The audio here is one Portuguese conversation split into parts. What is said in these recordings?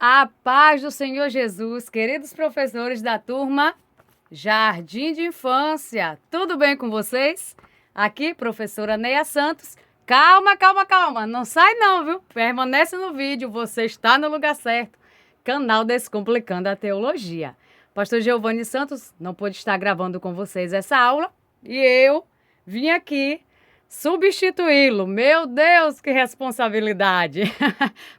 A paz do Senhor Jesus, queridos professores da turma Jardim de Infância, tudo bem com vocês? Aqui, professora Neia Santos. Calma, não sai não, viu? Permanece no vídeo, você está no lugar certo. Canal Descomplicando a Teologia. Pastor Giovanni Santos não pôde estar gravando com vocês essa aula e eu vim aqui substituí-lo. Meu Deus, que responsabilidade!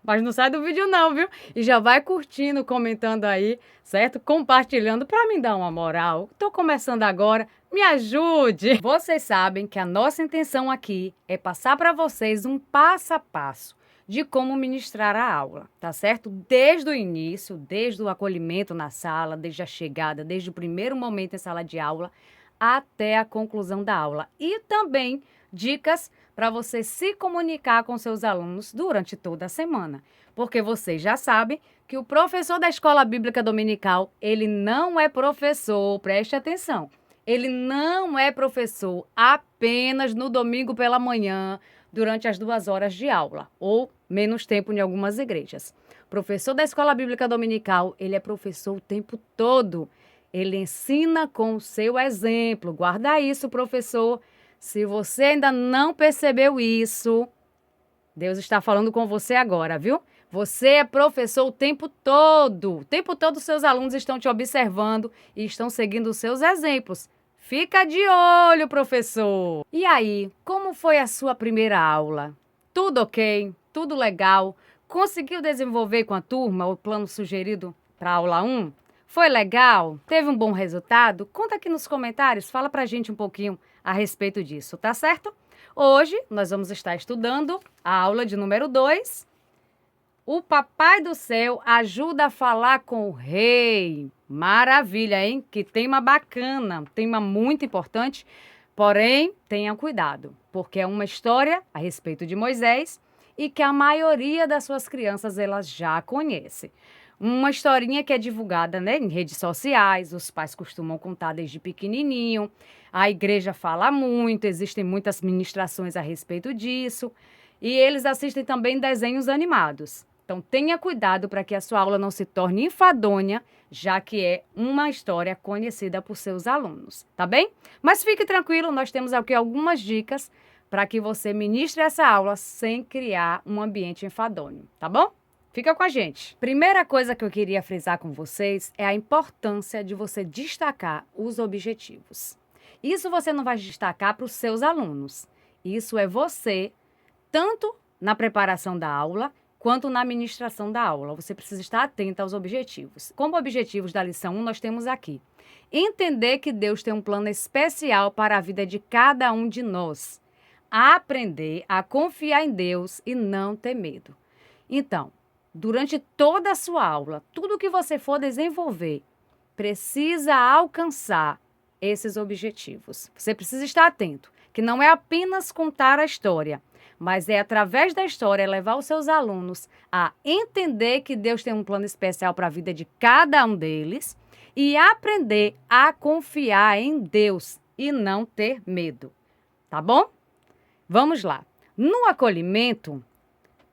Mas não sai do vídeo não, viu? E já vai curtindo, comentando aí, certo? Compartilhando para me dar uma moral. Tô começando agora, me ajude! Vocês sabem que a nossa intenção aqui é passar para vocês um passo a passo de como ministrar a aula, tá certo? Desde o início, desde o acolhimento na sala, desde a chegada, desde o primeiro momento em sala de aula, até a conclusão da aula. E também dicas para você se comunicar com seus alunos durante toda a semana. Porque vocês já sabem que o professor da Escola Bíblica Dominical, ele não é professor, preste atenção. Ele não é professor apenas no domingo pela manhã, durante as 2 horas de aula, ou menos tempo em algumas igrejas. Professor da Escola Bíblica Dominical, ele é professor o tempo todo. Ele ensina com o seu exemplo. Guarda isso, professor. Se você ainda não percebeu isso, Deus está falando com você agora, viu? Você é professor o tempo todo. O tempo todo seus alunos estão te observando e estão seguindo os seus exemplos. Fica de olho, professor! E aí, como foi a sua primeira aula? Tudo ok? Tudo legal? Conseguiu desenvolver com a turma o plano sugerido para a aula 1? Foi legal? Teve um bom resultado? Conta aqui nos comentários, fala pra gente um pouquinho a respeito disso, tá certo? Hoje nós vamos estar estudando a aula de número 2. O Papai do Céu ajuda a falar com o Rei. Maravilha, hein? Que tema bacana, tema muito importante. Porém, tenha cuidado, porque é uma história a respeito de Moisés e que a maioria das suas crianças elas já conhece. Uma historinha que é divulgada, né, em redes sociais, os pais costumam contar desde pequenininho, a igreja fala muito, existem muitas ministrações a respeito disso, e eles assistem também desenhos animados. Então, tenha cuidado para que a sua aula não se torne enfadonha, já que é uma história conhecida por seus alunos, tá bem? Mas fique tranquilo, nós temos aqui algumas dicas para que você ministre essa aula sem criar um ambiente enfadonho, tá bom? Fica com a gente. Primeira coisa que eu queria frisar com vocês é a importância de você destacar os objetivos. Isso você não vai destacar para os seus alunos. Isso é você, tanto na preparação da aula, quanto na administração da aula. Você precisa estar atento aos objetivos. Como objetivos da lição 1, nós temos aqui: entender que Deus tem um plano especial para a vida de cada um de nós. Aprender a confiar em Deus e não ter medo. Então, durante toda a sua aula, tudo que você for desenvolver precisa alcançar esses objetivos. Você precisa estar atento, que não é apenas contar a história, mas é através da história levar os seus alunos a entender que Deus tem um plano especial para a vida de cada um deles e aprender a confiar em Deus e não ter medo. Tá bom? Vamos lá. No acolhimento,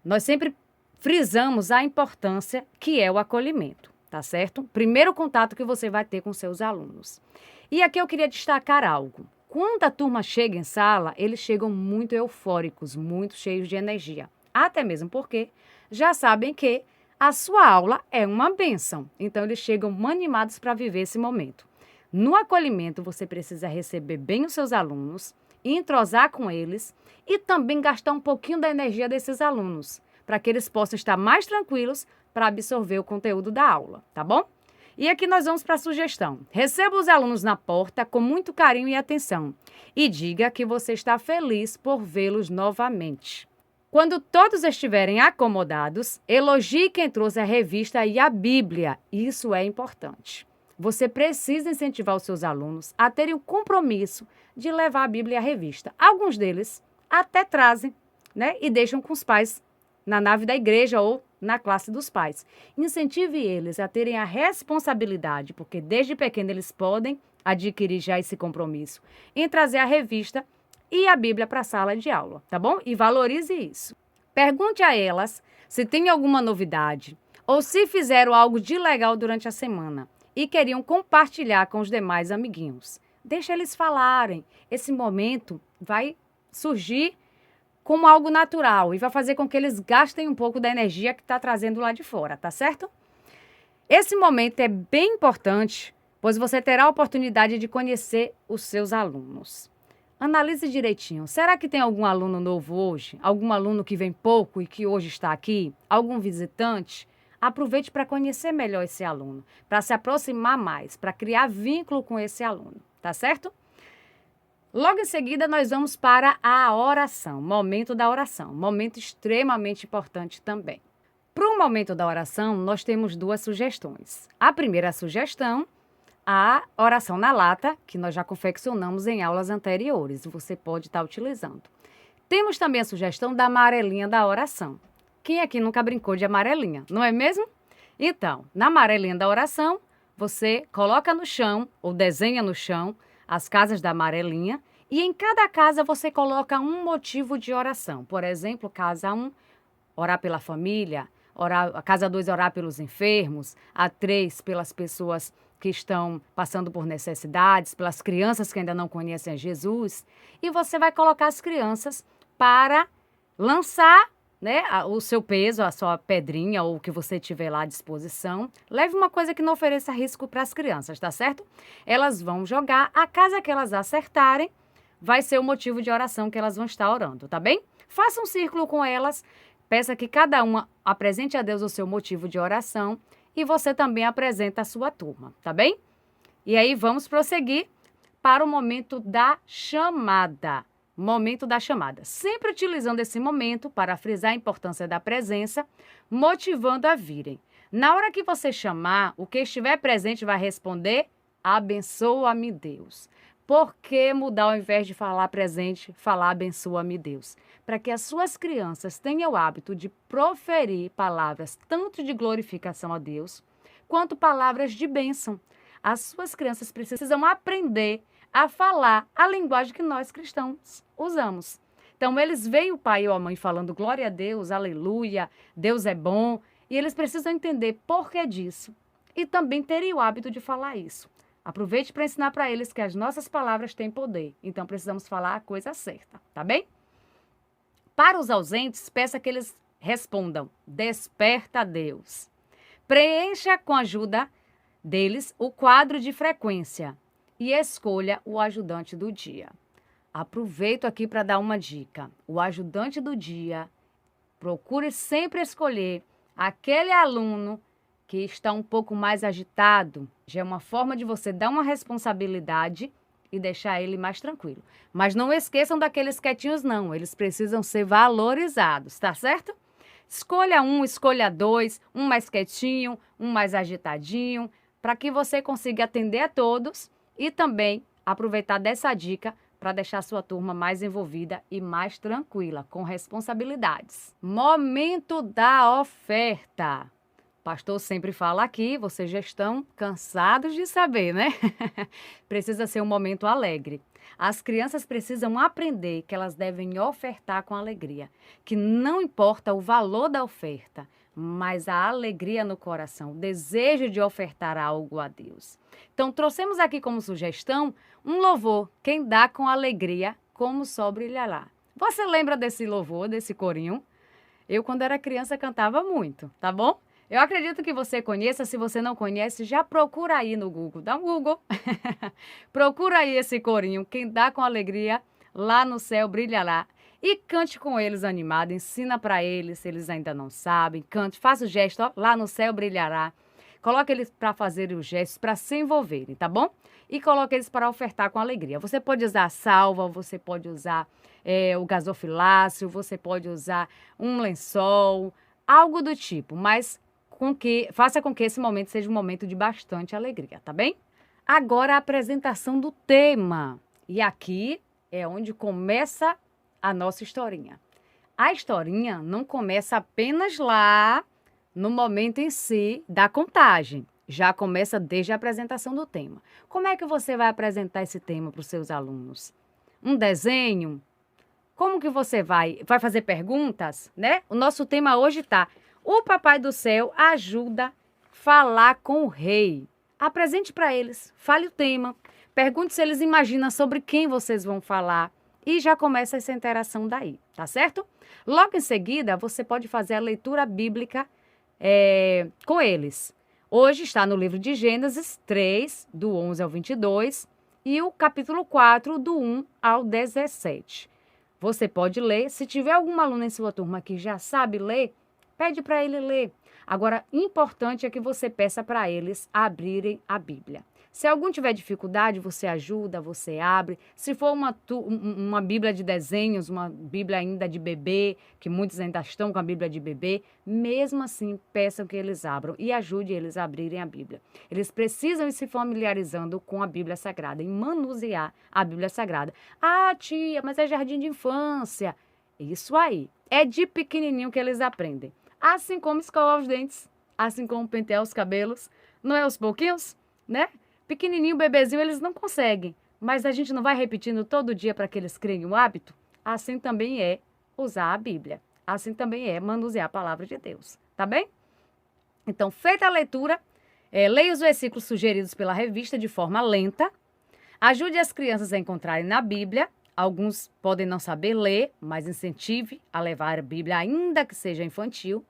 nós sempre frisamos a importância que é o acolhimento, tá certo? Primeiro contato que você vai ter com seus alunos. E aqui eu queria destacar algo. Quando a turma chega em sala, eles chegam muito eufóricos, muito cheios de energia. Até mesmo porque já sabem que a sua aula é uma bênção. Então, eles chegam animados para viver esse momento. No acolhimento, você precisa receber bem os seus alunos, entrosar com eles e também gastar um pouquinho da energia desses alunos, para que eles possam estar mais tranquilos para absorver o conteúdo da aula, tá bom? E aqui nós vamos para a sugestão. Receba os alunos na porta com muito carinho e atenção e diga que você está feliz por vê-los novamente. Quando todos estiverem acomodados, elogie quem trouxe a revista e a Bíblia. Isso é importante. Você precisa incentivar os seus alunos a terem o compromisso de levar a Bíblia e a revista. Alguns deles até trazem, né, e deixam com os pais na nave da igreja ou na classe dos pais. Incentive eles a terem a responsabilidade, porque desde pequeno eles podem adquirir já esse compromisso em trazer a revista e a Bíblia para a sala de aula, tá bom? E valorize isso. Pergunte a elas se tem alguma novidade ou se fizeram algo de legal durante a semana e queriam compartilhar com os demais amiguinhos. Deixa eles falarem. Esse momento vai surgir como algo natural e vai fazer com que eles gastem um pouco da energia que está trazendo lá de fora, tá certo? Esse momento é bem importante, pois você terá a oportunidade de conhecer os seus alunos. Analise direitinho. Será que tem algum aluno novo hoje? Algum aluno que vem pouco e que hoje está aqui? Algum visitante? Aproveite para conhecer melhor esse aluno, para se aproximar mais, para criar vínculo com esse aluno, tá certo? Logo em seguida, nós vamos para a oração, momento da oração, momento extremamente importante também. Para o momento da oração, nós temos duas sugestões. A primeira sugestão, a oração na lata, que nós já confeccionamos em aulas anteriores, você pode estar utilizando. Temos também a sugestão da amarelinha da oração. Quem aqui nunca brincou de amarelinha, não é mesmo? Então, na amarelinha da oração, você coloca no chão ou desenha no chão as casas da amarelinha e em cada casa você coloca um motivo de oração. Por exemplo, casa 1, orar pela família, a casa 2, orar pelos enfermos, a 3, pelas pessoas que estão passando por necessidades, pelas crianças que ainda não conhecem a Jesus. E você vai colocar as crianças para lançar, né, o seu peso, a sua pedrinha ou o que você tiver lá à disposição. Leve uma coisa que não ofereça risco para as crianças, tá certo? Elas vão jogar, a casa que elas acertarem vai ser o motivo de oração que elas vão estar orando, tá bem? Faça um círculo com elas, peça que cada uma apresente a Deus o seu motivo de oração e você também apresenta a sua turma, tá bem? E aí vamos prosseguir para o momento da chamada. Momento da chamada. Sempre utilizando esse momento para frisar a importância da presença, motivando a virem. Na hora que você chamar, o que estiver presente vai responder: abençoa-me Deus. Por que mudar ao invés de falar presente, falar abençoa-me Deus? Para que as suas crianças tenham o hábito de proferir palavras tanto de glorificação a Deus, quanto palavras de bênção. As suas crianças precisam aprender a falar a linguagem que nós cristãos usamos. Então, eles veem o pai ou a mãe falando glória a Deus, aleluia, Deus é bom, e eles precisam entender por que disso e também terem o hábito de falar isso. Aproveite para ensinar para eles que as nossas palavras têm poder, então precisamos falar a coisa certa, tá bem? Para os ausentes, peça que eles respondam: desperta a Deus. Preencha com a ajuda deles o quadro de frequência e escolha o ajudante do dia. Aproveito aqui para dar uma dica. O ajudante do dia, procure sempre escolher aquele aluno que está um pouco mais agitado. Já é uma forma de você dar uma responsabilidade e deixar ele mais tranquilo. Mas não esqueçam daqueles quietinhos, não. Eles precisam ser valorizados, tá certo? Escolha um, escolha dois, um mais quietinho, um mais agitadinho, para que você consiga atender a todos e também aproveitar dessa dica para deixar a sua turma mais envolvida e mais tranquila, com responsabilidades. Momento da oferta. O pastor sempre fala aqui, vocês já estão cansados de saber, né? Precisa ser um momento alegre. As crianças precisam aprender que elas devem ofertar com alegria, que não importa o valor da oferta, mas a alegria no coração, o desejo de ofertar algo a Deus. Então, trouxemos aqui como sugestão um louvor, quem dá com alegria, como só brilhará. Você lembra desse louvor, desse corinho? Eu, quando era criança, cantava muito, tá bom? Eu acredito que você conheça. Se você não conhece, já procura aí no Google. Dá um Google. Procura aí esse corinho. Quem dá com alegria, lá no céu brilhará. E cante com eles animado. Ensina para eles, se eles ainda não sabem. Cante, faça o gesto, ó, lá no céu brilhará. Coloque eles para fazerem os gestos, para se envolverem, tá bom? E coloque eles para ofertar com alegria. Você pode usar a salva, você pode usar o gasofilácio, você pode usar um lençol, algo do tipo, mas faça com que esse momento seja um momento de bastante alegria, tá bem? Agora a apresentação do tema. E aqui é onde começa a nossa historinha. A historinha não começa apenas lá no momento em si da contagem. Já começa desde a apresentação do tema. Como é que você vai apresentar esse tema para os seus alunos? Um desenho? Como que você vai fazer perguntas, né? O nosso tema hoje está: O Papai do Céu ajuda a falar com o rei. Apresente para eles, fale o tema, pergunte se eles imaginam sobre quem vocês vão falar e já começa essa interação daí, tá certo? Logo em seguida, você pode fazer a leitura bíblica com eles. Hoje está no livro de Gênesis 3, do 11 ao 22, e o capítulo 4, do 1 ao 17. Você pode ler. Se tiver algum aluno em sua turma que já sabe ler, pede para ele ler. Agora, importante é que você peça para eles abrirem a Bíblia. Se algum tiver dificuldade, você ajuda, você abre. Se for uma Bíblia de desenhos, uma Bíblia ainda de bebê, que muitos ainda estão com a Bíblia de bebê, mesmo assim, peçam que eles abram e ajude eles a abrirem a Bíblia. Eles precisam ir se familiarizando com a Bíblia Sagrada, em manusear a Bíblia Sagrada. Ah, tia, mas é jardim de infância. Isso aí. É de pequenininho que eles aprendem. Assim como escovar os dentes, assim como pentear os cabelos. Não é aos pouquinhos, né? Pequenininho, bebezinho, eles não conseguem. Mas a gente não vai repetindo todo dia para que eles criem o hábito? Assim também é usar a Bíblia. Assim também é manusear a palavra de Deus. Tá bem? Então, feita a leitura, leia os versículos sugeridos pela revista de forma lenta. Ajude as crianças a encontrarem na Bíblia. Alguns podem não saber ler, mas incentive a levar a Bíblia, ainda que seja infantil.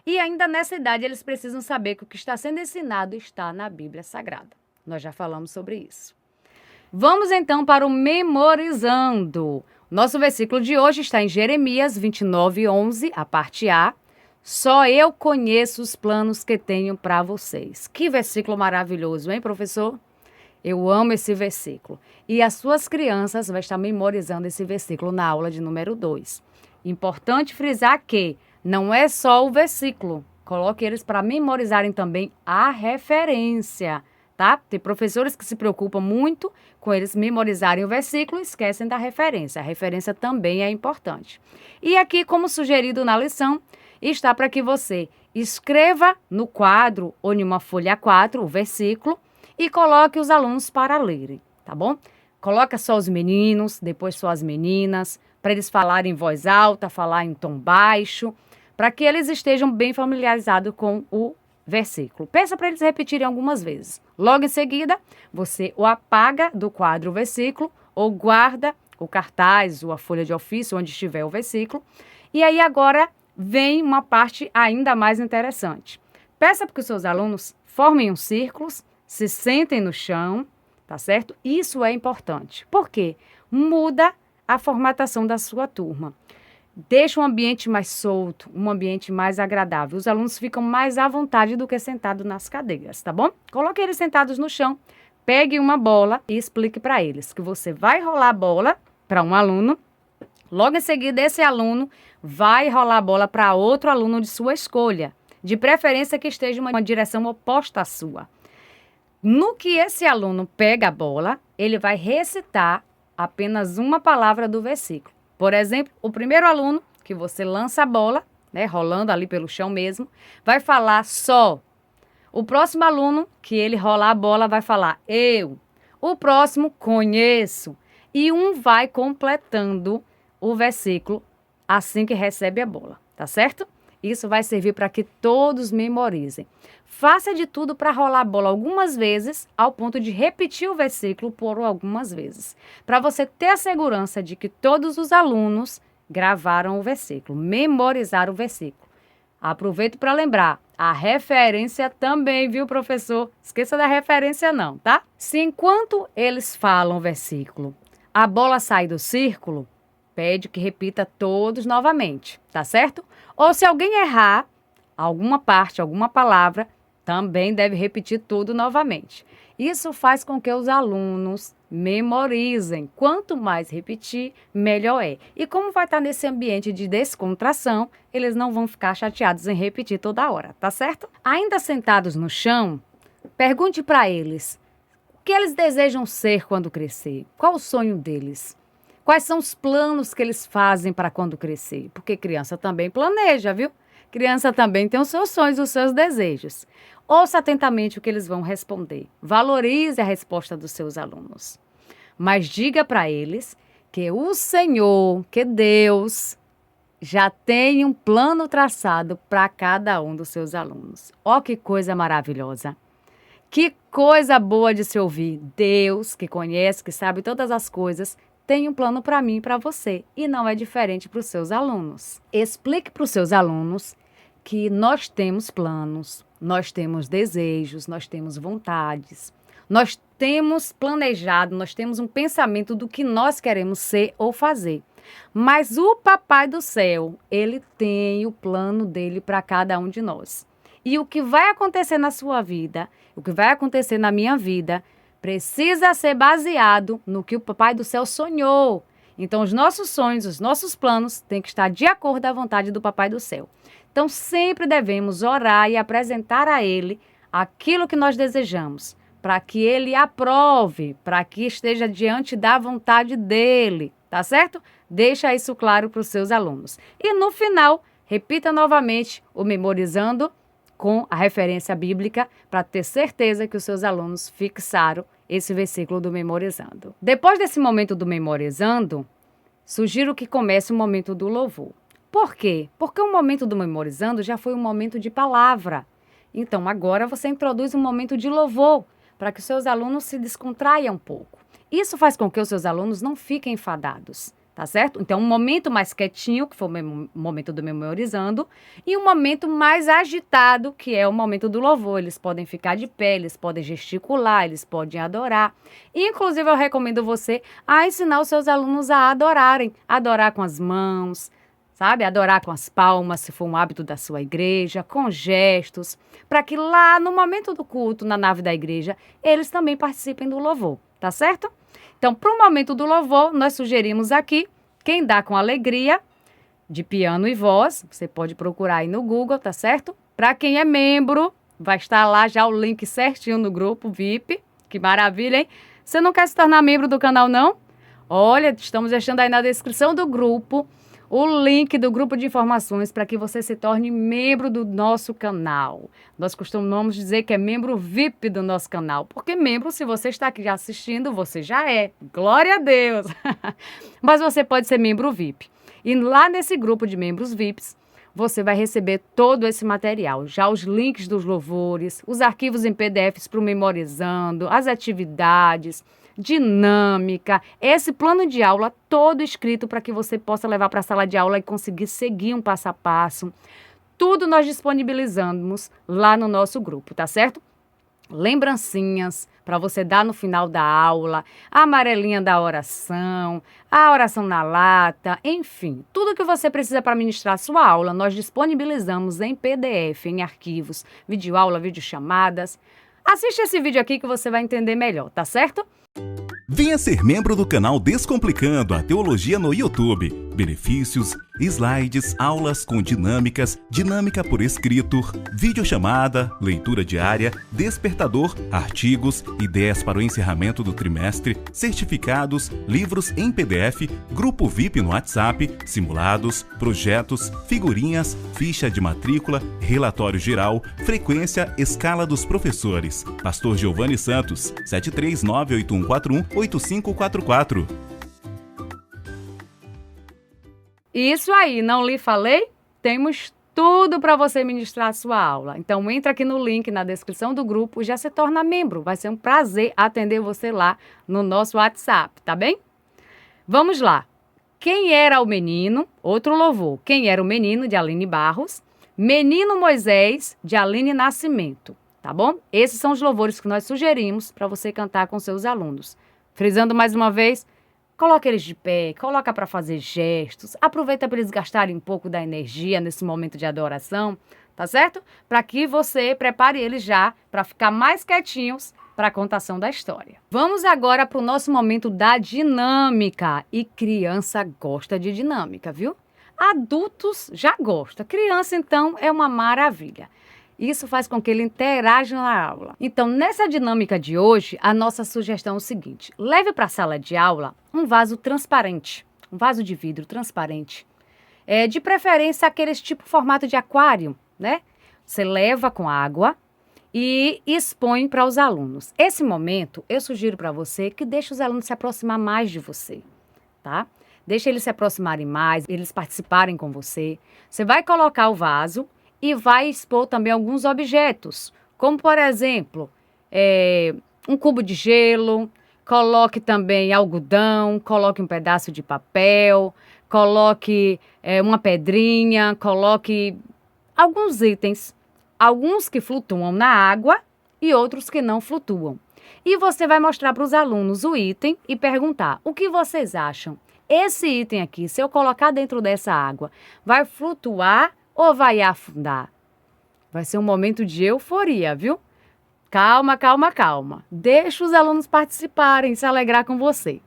E ainda nessa idade, eles precisam saber que o que está sendo ensinado está na Bíblia Sagrada. Nós já falamos sobre isso. Vamos então para o Memorizando. Nosso versículo de hoje está em Jeremias 29:11, a parte A. Só eu conheço os planos que tenho para vocês. Que versículo maravilhoso, hein, professor? Eu amo esse versículo. E as suas crianças vão estar memorizando esse versículo na aula de número 2. Importante frisar que não é só o versículo. Coloque eles para memorizarem também a referência. Tá? Tem professores que se preocupam muito com eles memorizarem o versículo e esquecem da referência. A referência também é importante. E aqui, como sugerido na lição, está para que você escreva no quadro ou em uma folha A4 o versículo e coloque os alunos para lerem, tá bom? Coloca só os meninos, depois só as meninas, para eles falarem em voz alta, falar em tom baixo, para que eles estejam bem familiarizados com o versículo. Peça para eles repetirem algumas vezes. Logo em seguida, você o apaga do quadro o versículo ou guarda o cartaz ou a folha de ofício onde estiver o versículo. E aí agora vem uma parte ainda mais interessante. Peça para que os seus alunos formem uns círculos, se sentem no chão, tá certo? Isso é importante. Por quê? Muda a formatação da sua turma. Deixa um ambiente mais solto, um ambiente mais agradável. Os alunos ficam mais à vontade do que sentados nas cadeiras, tá bom? Coloque eles sentados no chão, pegue uma bola e explique para eles que você vai rolar a bola para um aluno. Logo em seguida, esse aluno vai rolar a bola para outro aluno de sua escolha, de preferência que esteja em uma direção oposta à sua. No que esse aluno pega a bola, ele vai recitar apenas uma palavra do versículo. Por exemplo, o primeiro aluno, que você lança a bola, né, rolando ali pelo chão mesmo, vai falar só. O próximo aluno, que ele rolar a bola, vai falar eu. O próximo, conheço. E um vai completando o versículo assim que recebe a bola, tá certo? Isso vai servir para que todos memorizem. Faça de tudo para rolar a bola algumas vezes, ao ponto de repetir o versículo por algumas vezes, para você ter a segurança de que todos os alunos gravaram o versículo, memorizaram o versículo. Aproveito para lembrar, a referência também, viu, professor? Esqueça da referência não, tá? Se enquanto eles falam o versículo, a bola sai do círculo, pede que repita todos novamente, tá certo? Ou se alguém errar alguma parte, alguma palavra, também deve repetir tudo novamente. Isso faz com que os alunos memorizem. Quanto mais repetir, melhor é. E como vai estar nesse ambiente de descontração, eles não vão ficar chateados em repetir toda hora, tá certo? Ainda sentados no chão, pergunte para eles o que eles desejam ser quando crescer. Qual o sonho deles? Quais são os planos que eles fazem para quando crescer? Porque criança também planeja, viu? Criança também tem os seus sonhos, os seus desejos. Ouça atentamente o que eles vão responder. Valorize a resposta dos seus alunos. Mas diga para eles que o Senhor, que Deus, já tem um plano traçado para cada um dos seus alunos. Ó, que coisa maravilhosa! Que coisa boa de se ouvir. Deus, que conhece, que sabe todas as coisas, tem um plano para mim e para você. E não é diferente para os seus alunos. Explique para os seus alunos que nós temos planos, nós temos desejos, nós temos vontades, nós temos planejado, nós temos um pensamento do que nós queremos ser ou fazer. Mas o Papai do Céu, ele tem o plano dele para cada um de nós. E o que vai acontecer na sua vida, o que vai acontecer na minha vida, precisa ser baseado no que o Papai do Céu sonhou. Então, os nossos sonhos, os nossos planos têm que estar de acordo com a vontade do Papai do Céu. Então, sempre devemos orar e apresentar a Ele aquilo que nós desejamos, para que Ele aprove, para que esteja diante da vontade dEle, tá certo? Deixa isso claro para os seus alunos. E no final, repita novamente o memorizando com a referência bíblica, para ter certeza que os seus alunos fixaram esse versículo do memorizando. Depois desse momento do memorizando, sugiro que comece o momento do louvor. Por quê? Porque o momento do memorizando já foi um momento de palavra. Então, agora você introduz um momento de louvor, para que os seus alunos se descontraiam um pouco. Isso faz com que os seus alunos não fiquem enfadados. Tá certo? Então, um momento mais quietinho, que foi o momento do memorizando, e um momento mais agitado, que é o momento do louvor. Eles podem ficar de pé, eles podem gesticular, eles podem adorar. Inclusive, eu recomendo você a ensinar os seus alunos a adorarem. Adorar com as mãos, sabe? Adorar com as palmas, se for um hábito da sua igreja, com gestos, para que lá no momento do culto, na nave da igreja, eles também participem do louvor, tá certo? Então, para o momento do louvor, nós sugerimos aqui, quem dá com alegria, de piano e voz, você pode procurar aí no Google, tá certo? Para quem é membro, vai estar lá já o link certinho no grupo VIP, que maravilha, hein? Você não quer se tornar membro do canal, não? Olha, estamos deixando aí na descrição do grupo o link do grupo de informações para que você se torne membro do nosso canal. Nós costumamos dizer que é membro VIP do nosso canal, porque membro, se você está aqui assistindo, você já é. Glória a Deus! Mas você pode ser membro VIP. E lá nesse grupo de membros VIPs, você vai receber todo esse material, já os links dos louvores, os arquivos em PDFs para o memorizando, as atividades, dinâmica, esse plano de aula todo escrito para que você possa levar para a sala de aula e conseguir seguir um passo a passo. Tudo nós disponibilizamos lá no nosso grupo, tá certo? Lembrancinhas para você dar no final da aula, a amarelinha da oração, a oração na lata, enfim, tudo que você precisa para ministrar a sua aula, nós disponibilizamos em PDF, em arquivos, videoaula, videochamadas. Assiste esse vídeo aqui que você vai entender melhor, tá certo? Venha ser membro do canal Descomplicando a Teologia no YouTube. Benefícios, slides, aulas com dinâmicas, dinâmica por escrito, videochamada, leitura diária, despertador, artigos, ideias para o encerramento do trimestre, certificados, livros em PDF, grupo VIP no WhatsApp, simulados, projetos, figurinhas, ficha de matrícula, relatório geral, frequência, escala dos professores. Pastor Giovanni Santos, 73981418544. Isso aí, não lhe falei? Temos tudo para você ministrar a sua aula. Então, entra aqui no link na descrição do grupo e já se torna membro. Vai ser um prazer atender você lá no nosso WhatsApp, tá bem? Vamos lá. Quem era o menino? Outro louvor. Quem era o menino, de Aline Barros. Menino Moisés, de Aline Nascimento, tá bom? Esses são os louvores que nós sugerimos para você cantar com seus alunos. Frisando mais uma vez, coloca eles de pé, coloca para fazer gestos, aproveita para eles gastarem um pouco da energia nesse momento de adoração, tá certo? Para que você prepare eles já para ficar mais quietinhos para a contação da história. Vamos agora para o nosso momento da dinâmica. E criança gosta de dinâmica, viu? Adultos já gostam. Criança, então, é uma maravilha. Isso faz com que ele interaja na aula. Então, nessa dinâmica de hoje, a nossa sugestão é o seguinte. Leve para a sala de aula um vaso transparente, um vaso de vidro transparente. De preferência, aqueles tipo formato de aquário, né? Você leva com água e expõe para os alunos. Esse momento, eu sugiro para você que deixe os alunos se aproximar mais de você, tá? Deixa eles se aproximarem mais, eles participarem com você. Você vai colocar o vaso e vai expor também alguns objetos, como, por exemplo, um cubo de gelo, coloque também algodão, coloque um pedaço de papel, coloque uma pedrinha, coloque alguns itens, alguns que flutuam na água e outros que não flutuam. E você vai mostrar para os alunos o item e perguntar: o que vocês acham? Esse item aqui, se eu colocar dentro dessa água, vai flutuar ou vai afundar? Vai ser um momento de euforia, viu? Calma, calma, calma. Deixa os alunos participarem, se alegrar com você.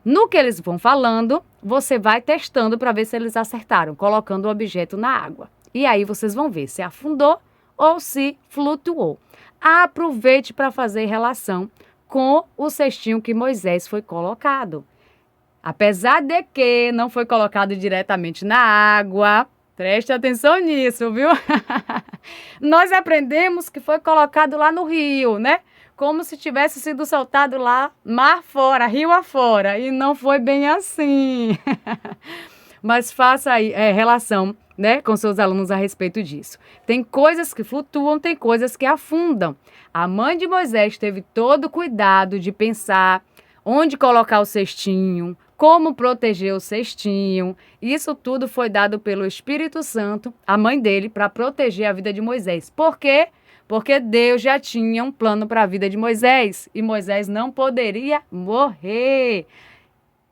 No que eles vão falando, você vai testando para ver se eles acertaram, colocando o objeto na água. E aí vocês vão ver se afundou ou se flutuou. Aproveite para fazer relação com o cestinho que Moisés foi colocado. Apesar de que não foi colocado diretamente na água, preste atenção nisso, viu? Nós aprendemos que foi colocado lá no rio, né? Como se tivesse sido soltado lá, mar fora, rio afora. E não foi bem assim. Mas faça aí relação, né, com seus alunos a respeito disso. Tem coisas que flutuam, tem coisas que afundam. A mãe de Moisés teve todo o cuidado de pensar onde colocar o cestinho, como proteger o cestinho. Isso tudo foi dado pelo Espírito Santo, a mãe dele, para proteger a vida de Moisés. Por quê? Porque Deus já tinha um plano para a vida de Moisés e Moisés não poderia morrer.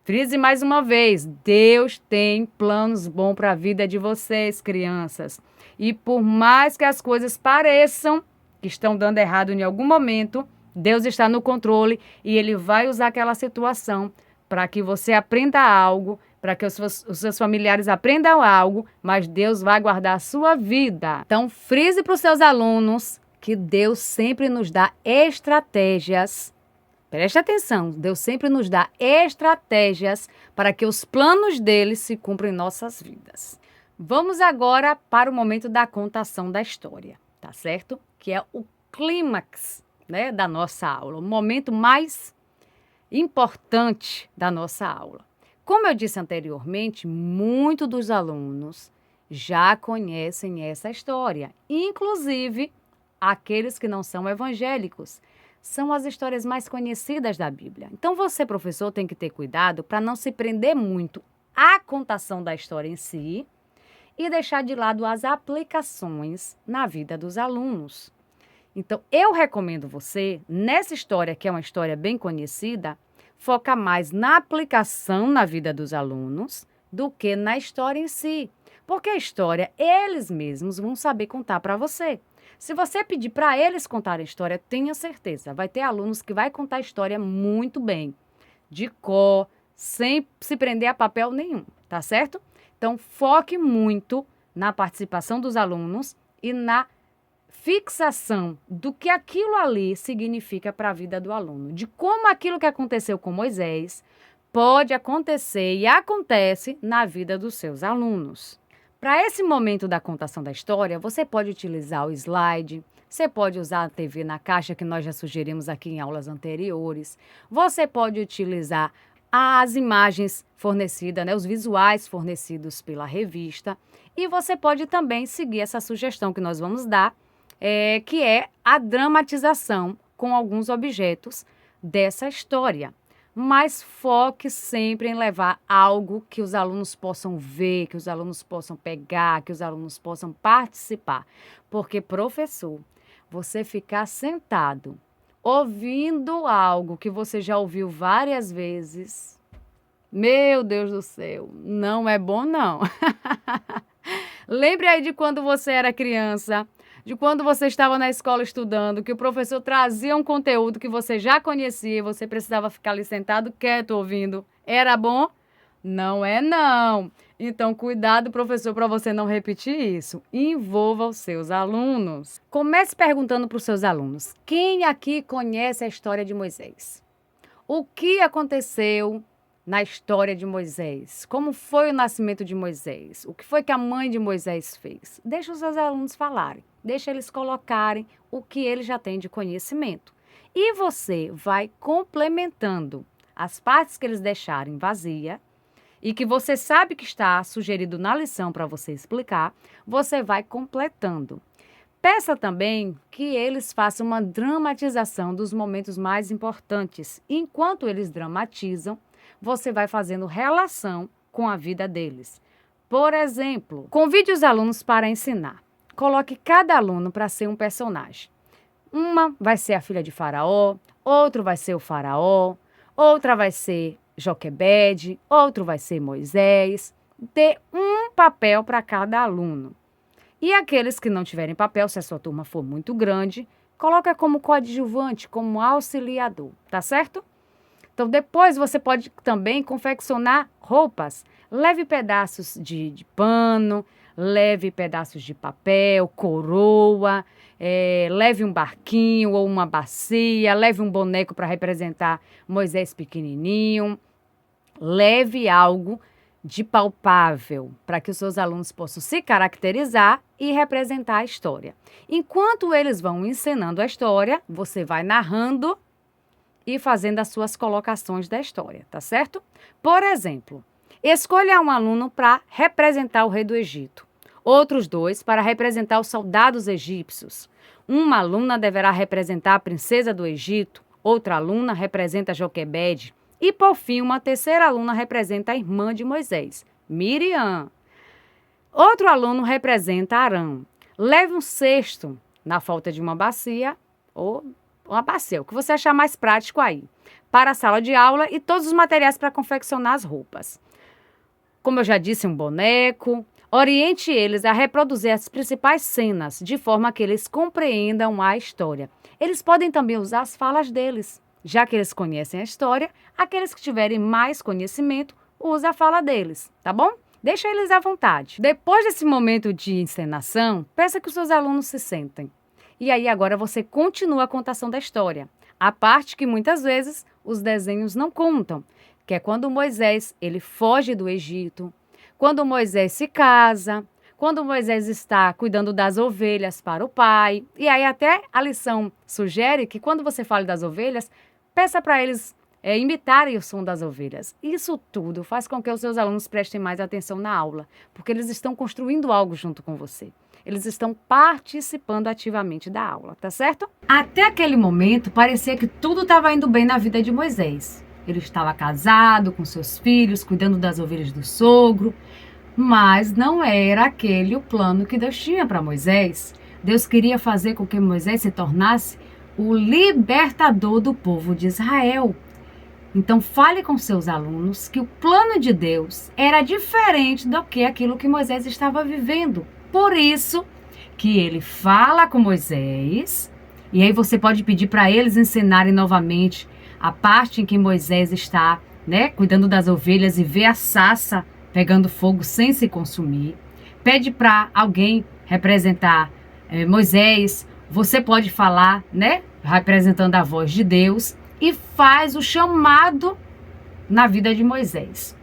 Frise mais uma vez, Deus tem planos bons para a vida de vocês, crianças. E por mais que as coisas pareçam que estão dando errado em algum momento, Deus está no controle e Ele vai usar aquela situação para que você aprenda algo, para que os seus familiares aprendam algo, mas Deus vai guardar a sua vida. Então, frise para os seus alunos que Deus sempre nos dá estratégias. Preste atenção, Deus sempre nos dá estratégias para que os planos dele se cumpram em nossas vidas. Vamos agora para o momento da contação da história, tá certo? Que é o clímax, né, da nossa aula, o momento mais importante da nossa aula. Como eu disse anteriormente, muitos dos alunos já conhecem essa história, inclusive aqueles que não são evangélicos. São as histórias mais conhecidas da Bíblia. Então você, professor, tem que ter cuidado para não se prender muito à contação da história em si e deixar de lado as aplicações na vida dos alunos. Então, eu recomendo você, nessa história, que é uma história bem conhecida, focar mais na aplicação na vida dos alunos do que na história em si. Porque a história, eles mesmos vão saber contar para você. Se você pedir para eles contarem a história, tenha certeza, vai ter alunos que vai contar a história muito bem, de cor, sem se prender a papel nenhum, tá certo? Então, foque muito na participação dos alunos e na fixação do que aquilo ali significa para a vida do aluno, de como aquilo que aconteceu com Moisés pode acontecer e acontece na vida dos seus alunos. Para esse momento da contação da história, você pode utilizar o slide, você pode usar a TV na caixa, que nós já sugerimos aqui em aulas anteriores. Você pode utilizar as imagens fornecidas, né, os visuais fornecidos pela revista. E você pode também seguir essa sugestão que nós vamos dar, que é a dramatização com alguns objetos dessa história. Mas foque sempre em levar algo que os alunos possam ver, que os alunos possam pegar, que os alunos possam participar. Porque, professor, você ficar sentado ouvindo algo que você já ouviu várias vezes, meu Deus do céu, não é bom não. Lembre aí de quando você era criança, de quando você estava na escola estudando, que o professor trazia um conteúdo que você já conhecia e você precisava ficar ali sentado quieto ouvindo. Era bom? Não é não. Então, cuidado, professor, para você não repetir isso. Envolva os seus alunos. Comece perguntando para os seus alunos: quem aqui conhece a história de Moisés? O que aconteceu na história de Moisés? Como foi o nascimento de Moisés? O que foi que a mãe de Moisés fez? Deixa os seus alunos falarem. Deixa eles colocarem o que eles já têm de conhecimento. E você vai complementando as partes que eles deixarem vazia e que você sabe que está sugerido na lição para você explicar, você vai completando. Peça também que eles façam uma dramatização dos momentos mais importantes. Enquanto eles dramatizam, você vai fazendo relação com a vida deles. Por exemplo, convide os alunos para ensinar. Coloque cada aluno para ser um personagem. Uma vai ser a filha de Faraó, outro vai ser o Faraó, outra vai ser Joquebede, outro vai ser Moisés. Dê um papel para cada aluno. E aqueles que não tiverem papel, se a sua turma for muito grande, coloca como coadjuvante, como auxiliador, tá certo? Então, depois você pode também confeccionar roupas. Leve pedaços de pano, leve pedaços de papel, coroa, leve um barquinho ou uma bacia, leve um boneco para representar Moisés pequenininho. Leve algo de palpável, para que os seus alunos possam se caracterizar e representar a história. Enquanto eles vão ensinando a história, você vai narrando e fazendo as suas colocações da história, tá certo? Por exemplo, escolha um aluno para representar o rei do Egito, outros 2 para representar os soldados egípcios. Uma aluna deverá representar a princesa do Egito, outra aluna representa Joquebede, e, por fim, uma terceira aluna representa a irmã de Moisés, Miriam. Outro aluno representa Arão. Leve um cesto, na falta de uma bacia, ou uma bacia, o que você achar mais prático aí, para a sala de aula e todos os materiais para confeccionar as roupas. Como eu já disse, um boneco. Oriente eles a reproduzir as principais cenas, de forma que eles compreendam a história. Eles podem também usar as falas deles. Já que eles conhecem a história, aqueles que tiverem mais conhecimento, usa a fala deles, tá bom? Deixa eles à vontade. Depois desse momento de encenação, peça que os seus alunos se sentem. E aí agora você continua a contação da história. A parte que muitas vezes os desenhos não contam, que é quando Moisés ele foge do Egito, quando Moisés se casa, quando Moisés está cuidando das ovelhas para o pai. E aí até a lição sugere que quando você fala das ovelhas, peça para eles imitarem o som das ovelhas. Isso tudo faz com que os seus alunos prestem mais atenção na aula, porque eles estão construindo algo junto com você. Eles estão participando ativamente da aula, tá certo? Até aquele momento, parecia que tudo estava indo bem na vida de Moisés. Ele estava casado com seus filhos, cuidando das ovelhas do sogro, mas não era aquele o plano que Deus tinha para Moisés. Deus queria fazer com que Moisés se tornasse o libertador do povo de Israel. Então fale com seus alunos que o plano de Deus era diferente do que aquilo que Moisés estava vivendo. Por isso que ele fala com Moisés, e aí você pode pedir para eles ensinarem novamente a parte em que Moisés está, cuidando das ovelhas e vê a sarça pegando fogo sem se consumir. Pede para alguém representar Moisés. Você pode falar, representando a voz de Deus, e faz o chamado na vida de Moisés.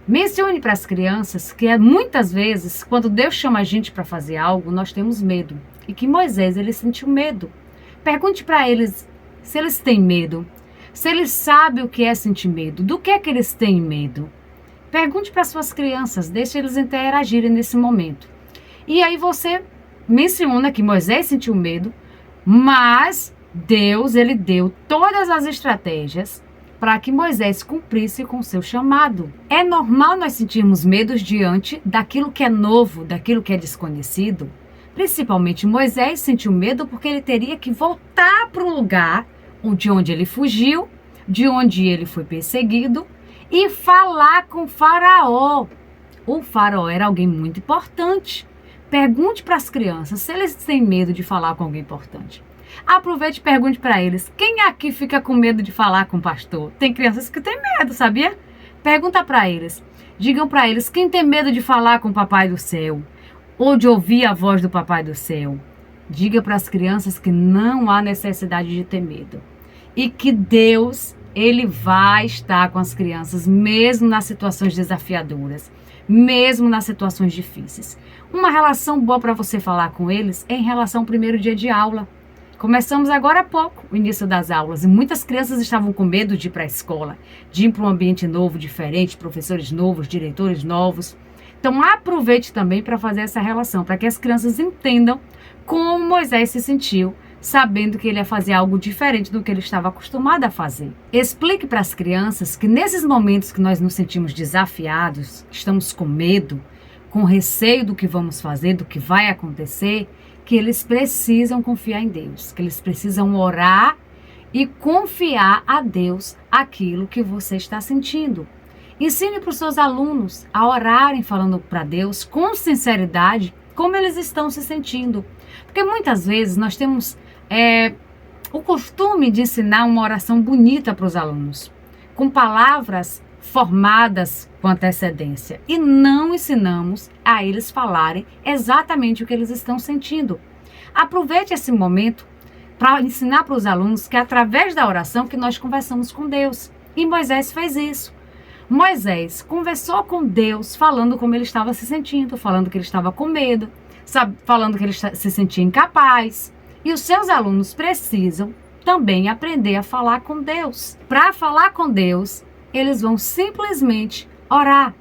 Mencione para as crianças que muitas vezes, quando Deus chama a gente para fazer algo, nós temos medo. E que Moisés, ele sentiu medo. Pergunte para eles se eles têm medo, se eles sabem o que é sentir medo, do que é que eles têm medo. Pergunte para suas crianças, deixe eles interagirem nesse momento. E aí você menciona que Moisés sentiu medo, mas Deus, ele deu todas as estratégias para que Moisés cumprisse com seu chamado. É normal nós sentirmos medos diante daquilo que é novo, daquilo que é desconhecido. Principalmente Moisés sentiu medo porque ele teria que voltar para o lugar de onde ele fugiu, de onde ele foi perseguido, e falar com Faraó. O Faraó era alguém muito importante. Pergunte para as crianças se eles têm medo de falar com alguém importante. Aproveite e pergunte para eles, quem aqui fica com medo de falar com o pastor? Tem crianças que têm medo, sabia? Pergunta para eles. Digam para eles, quem tem medo de falar com o Papai do Céu? Ou de ouvir a voz do Papai do Céu? Diga para as crianças que não há necessidade de ter medo. E que Deus, ele vai estar com as crianças, mesmo nas situações desafiadoras, mesmo nas situações difíceis. Uma relação boa para você falar com eles é em relação ao primeiro dia de aula. Começamos agora há pouco o início das aulas e muitas crianças estavam com medo de ir para a escola, de ir para um ambiente novo, diferente, professores novos, diretores novos. Então aproveite também para fazer essa relação, para que as crianças entendam como Moisés se sentiu, sabendo que ele ia fazer algo diferente do que ele estava acostumado a fazer. Explique para as crianças que nesses momentos que nós nos sentimos desafiados, estamos com medo, com receio do que vamos fazer, do que vai acontecer, que eles precisam confiar em Deus, que eles precisam orar e confiar a Deus aquilo que você está sentindo. Ensine para os seus alunos a orarem falando para Deus com sinceridade como eles estão se sentindo. Porque muitas vezes nós temos o costume de ensinar uma oração bonita para os alunos, com palavras formadas com antecedência, e não ensinamos a eles falarem exatamente o que eles estão sentindo. Aproveite esse momento para ensinar para os alunos que é através da oração que nós conversamos com Deus. E Moisés fez isso. Moisés conversou com Deus falando como ele estava se sentindo, falando que ele estava com medo, falando que ele se sentia incapaz. E os seus alunos precisam também aprender a falar com Deus. Para falar com Deus, eles vão simplesmente orar.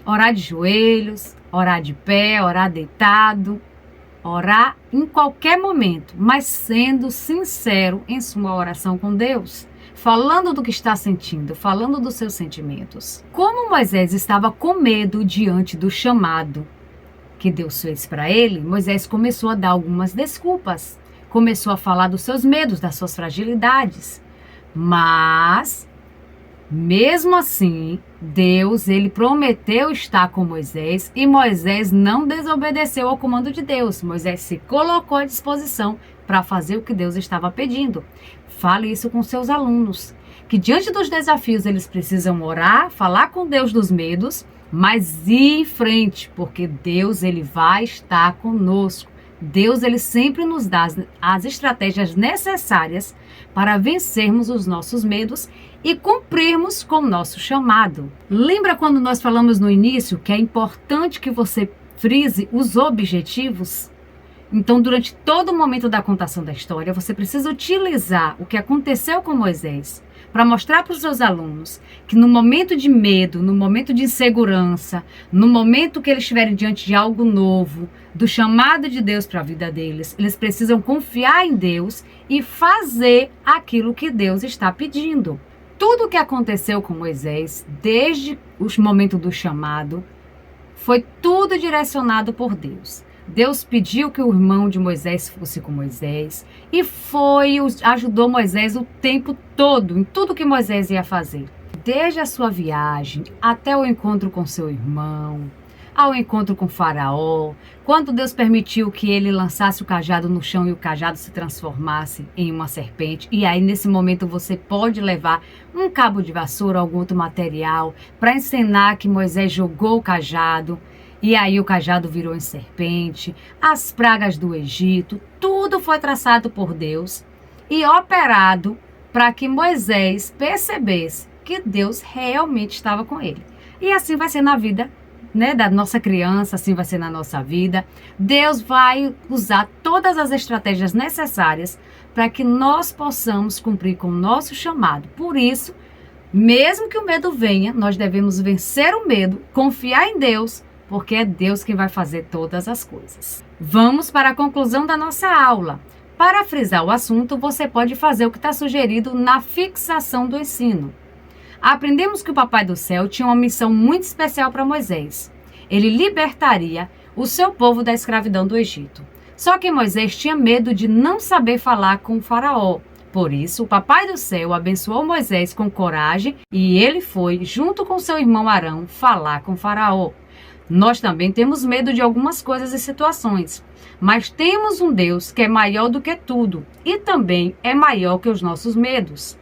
Orar de joelhos, orar de pé, orar deitado, orar em qualquer momento, mas sendo sincero em sua oração com Deus, falando do que está sentindo, falando dos seus sentimentos. Como Moisés estava com medo diante do chamado que Deus fez para ele, Moisés começou a dar algumas desculpas, começou a falar dos seus medos, das suas fragilidades, mas mesmo assim, Deus, ele prometeu estar com Moisés e Moisés não desobedeceu ao comando de Deus. Moisés se colocou à disposição para fazer o que Deus estava pedindo. Fale isso com seus alunos, que diante dos desafios eles precisam orar, falar com Deus dos medos, mas ir em frente, porque Deus, ele vai estar conosco. Deus, ele sempre nos dá as estratégias necessárias para vencermos os nossos medos e cumprirmos com o nosso chamado. Lembra quando nós falamos no início que é importante que você frise os objetivos? Então, durante todo o momento da contação da história, você precisa utilizar o que aconteceu com Moisés para mostrar para os seus alunos que no momento de medo, no momento de insegurança, no momento que eles estiverem diante de algo novo, do chamado de Deus para a vida deles, eles precisam confiar em Deus e fazer aquilo que Deus está pedindo. Tudo o que aconteceu com Moisés, desde o momento do chamado, foi tudo direcionado por Deus. Deus pediu que o irmão de Moisés fosse com Moisés e ajudou Moisés o tempo todo, em tudo que Moisés ia fazer. Desde a sua viagem até o encontro com seu irmão, ao encontro com Faraó, quando Deus permitiu que ele lançasse o cajado no chão e o cajado se transformasse em uma serpente. E aí, nesse momento, você pode levar um cabo de vassoura, algum outro material, para ensinar que Moisés jogou o cajado. E aí o cajado virou em serpente, as pragas do Egito, tudo foi traçado por Deus e operado para que Moisés percebesse que Deus realmente estava com ele. E assim vai ser na vida, da nossa criança, assim vai ser na nossa vida. Deus vai usar todas as estratégias necessárias para que nós possamos cumprir com o nosso chamado. Por isso, mesmo que o medo venha, nós devemos vencer o medo, confiar em Deus, porque é Deus quem vai fazer todas as coisas. Vamos para a conclusão da nossa aula. Para frisar o assunto, você pode fazer o que está sugerido na fixação do ensino. Aprendemos que o Papai do Céu tinha uma missão muito especial para Moisés. Ele libertaria o seu povo da escravidão do Egito. Só que Moisés tinha medo de não saber falar com o Faraó. Por isso, o Papai do Céu abençoou Moisés com coragem e ele foi, junto com seu irmão Arão, falar com o Faraó. Nós também temos medo de algumas coisas e situações, mas temos um Deus que é maior do que tudo e também é maior que os nossos medos.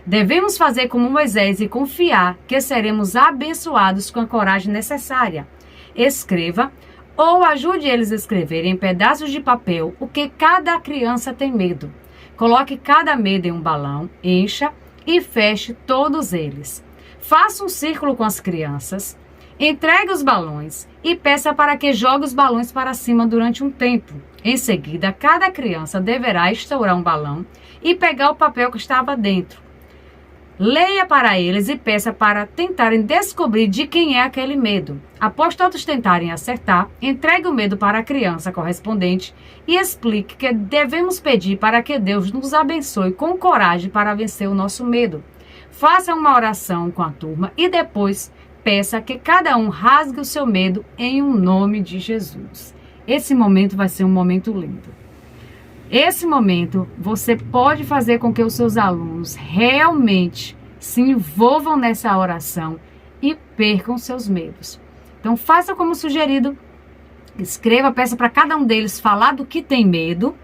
Devemos fazer como Moisés e confiar que seremos abençoados com a coragem necessária. Escreva ou ajude eles a escrever em pedaços de papel o que cada criança tem medo. Coloque cada medo em um balão, encha e feche todos eles. Faça um círculo com as crianças Entregue os balões e peça para que jogue os balões para cima durante um tempo. Em seguida, cada criança deverá estourar um balão e pegar o papel que estava dentro. Leia para eles e peça para tentarem descobrir de quem é aquele medo. Após todos tentarem acertar, entregue o medo para a criança correspondente e explique que devemos pedir para que Deus nos abençoe com coragem para vencer o nosso medo. Faça uma oração com a turma e depois peça que cada um rasgue o seu medo em um nome de Jesus. Esse momento vai ser um momento lindo. Esse momento, você pode fazer com que os seus alunos realmente se envolvam nessa oração e percam seus medos. Então, faça como sugerido, escreva, peça para cada um deles falar do que tem medo,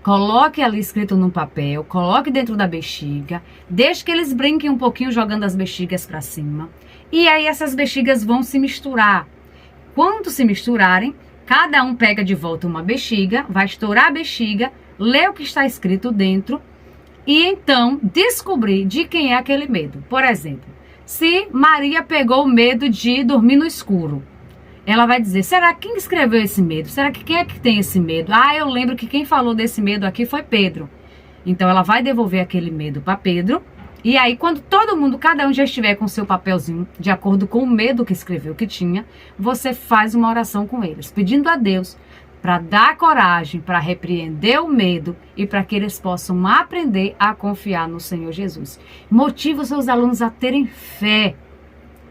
coloque ali escrito num papel, coloque dentro da bexiga, deixe que eles brinquem um pouquinho jogando as bexigas para cima, e aí essas bexigas vão se misturar. Quando se misturarem, cada um pega de volta uma bexiga, vai estourar a bexiga, lê o que está escrito dentro e então descobrir de quem é aquele medo. Por exemplo, se Maria pegou o medo de dormir no escuro, ela vai dizer, será quem escreveu esse medo? Será que quem é que tem esse medo? Ah, eu lembro que quem falou desse medo aqui foi Pedro. Então ela vai devolver aquele medo para Pedro. E aí, quando todo mundo, cada um já estiver com o seu papelzinho, de acordo com o medo que escreveu que tinha, você faz uma oração com eles, pedindo a Deus para dar coragem, para repreender o medo e para que eles possam aprender a confiar no Senhor Jesus. Motive os seus alunos a terem fé.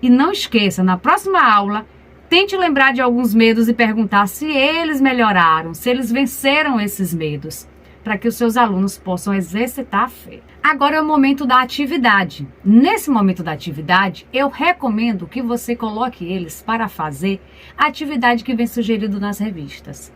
E não esqueça, na próxima aula, tente lembrar de alguns medos e perguntar se eles melhoraram, se eles venceram esses medos, para que os seus alunos possam exercitar a fé. Agora é o momento da atividade. Nesse momento da atividade, eu recomendo que você coloque eles para fazer a atividade que vem sugerido nas revistas.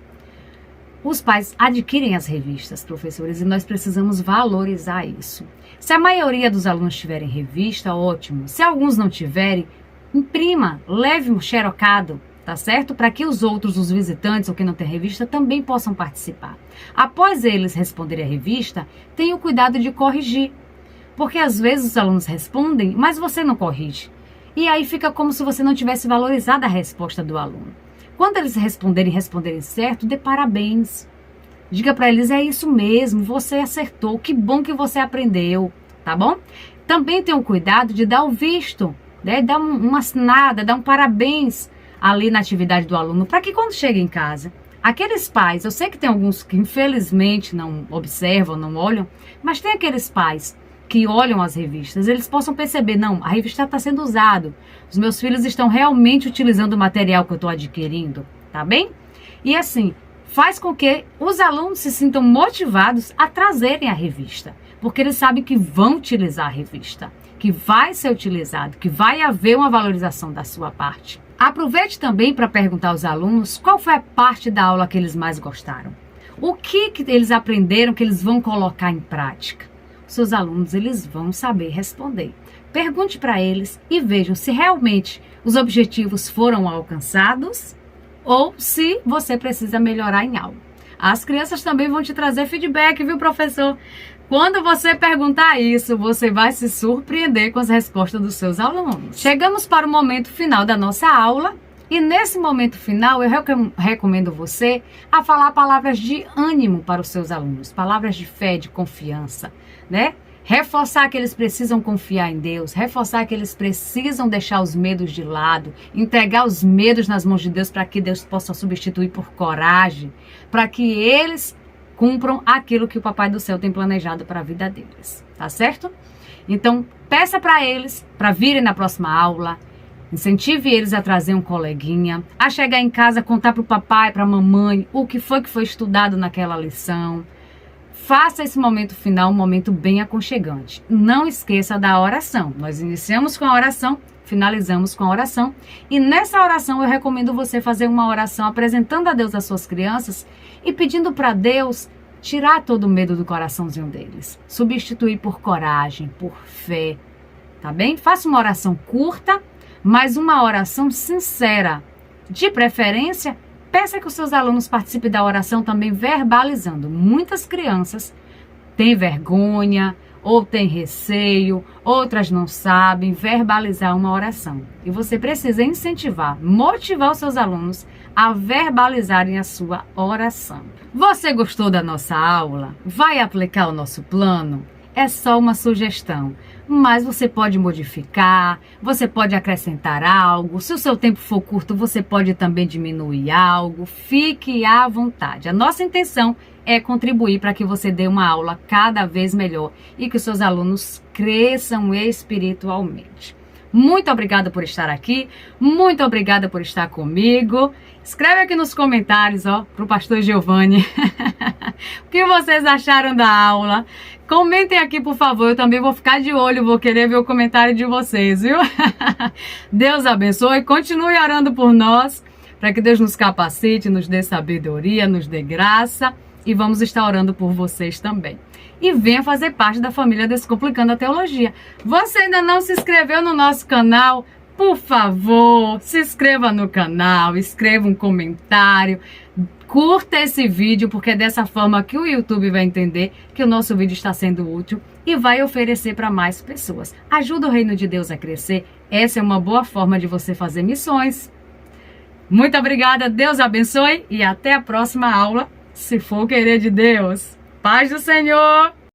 Os pais adquirem as revistas, professores, e nós precisamos valorizar isso. Se a maioria dos alunos tiverem revista, ótimo. Se alguns não tiverem, imprima, leve um xerocado, tá certo? Para que os outros, os visitantes ou quem não tem revista, também possam participar. Após eles responderem a revista, tenha o cuidado de corrigir. Porque às vezes os alunos respondem, mas você não corrige. E aí fica como se você não tivesse valorizado a resposta do aluno. Quando eles responderem certo, dê parabéns. Diga para eles, é isso mesmo, você acertou, que bom que você aprendeu, tá bom? Também tenha o cuidado de dar o visto, né? Dar uma assinada, dar um parabéns ali na atividade do aluno, para que quando chega em casa, aqueles pais, eu sei que tem alguns que infelizmente não observam, não olham, mas tem aqueles pais que olham as revistas, eles possam perceber, não, a revista está sendo usada, os meus filhos estão realmente utilizando o material que eu estou adquirindo, tá bem? E assim, faz com que os alunos se sintam motivados a trazerem a revista, porque eles sabem que vão utilizar a revista, que vai ser utilizado, que vai haver uma valorização da sua parte. Aproveite também para perguntar aos alunos qual foi a parte da aula que eles mais gostaram. O que eles aprenderam que eles vão colocar em prática? Seus alunos, eles vão saber responder. Pergunte para eles e vejam se realmente os objetivos foram alcançados ou se você precisa melhorar em algo. As crianças também vão te trazer feedback, viu, professor? Quando você perguntar isso, você vai se surpreender com as respostas dos seus alunos. Chegamos para o momento final da nossa aula e nesse momento final eu recomendo você a falar palavras de ânimo para os seus alunos, palavras de fé, de confiança, né? Reforçar que eles precisam confiar em Deus, reforçar que eles precisam deixar os medos de lado, entregar os medos nas mãos de Deus para que Deus possa substituir por coragem, para que eles cumpram aquilo que o Papai do Céu tem planejado para a vida deles, tá certo? Então, peça para eles, para virem na próxima aula, incentive eles a trazer um coleguinha, a chegar em casa, contar para o papai, para a mamãe, o que foi estudado naquela lição. Faça esse momento final um momento bem aconchegante. Não esqueça da oração. Nós iniciamos com a oração, finalizamos com a oração. E nessa oração eu recomendo você fazer uma oração apresentando a Deus as suas crianças e pedindo para Deus tirar todo o medo do coraçãozinho deles. Substituir por coragem, por fé, tá bem? Faça uma oração curta, mas uma oração sincera. De preferência, peça que os seus alunos participem da oração também verbalizando. Muitas crianças têm vergonha ou têm receio, outras não sabem verbalizar uma oração. E você precisa incentivar, motivar os seus alunos a verbalizarem a sua oração. Você gostou da nossa aula? Vai aplicar o nosso plano? É só uma sugestão, mas você pode modificar, você pode acrescentar algo. Se o seu tempo for curto, você pode também diminuir algo. Fique à vontade. A nossa intenção é contribuir para que você dê uma aula cada vez melhor e que os seus alunos cresçam espiritualmente. Muito obrigada por estar aqui, muito obrigada por estar comigo. Escreve aqui nos comentários, para o pastor Giovanni, o que vocês acharam da aula. Comentem aqui, por favor, eu também vou ficar de olho, vou querer ver o comentário de vocês, viu? Deus abençoe, continue orando por nós, para que Deus nos capacite, nos dê sabedoria, nos dê graça, e vamos estar orando por vocês também. E venha fazer parte da família Descomplicando a Teologia. Você ainda não se inscreveu no nosso canal? Por favor, se inscreva no canal, escreva um comentário, curta esse vídeo, porque é dessa forma que o YouTube vai entender que o nosso vídeo está sendo útil e vai oferecer para mais pessoas. Ajuda o Reino de Deus a crescer. Essa é uma boa forma de você fazer missões. Muito obrigada, Deus abençoe e até a próxima aula, se for querer de Deus. Paz do Senhor!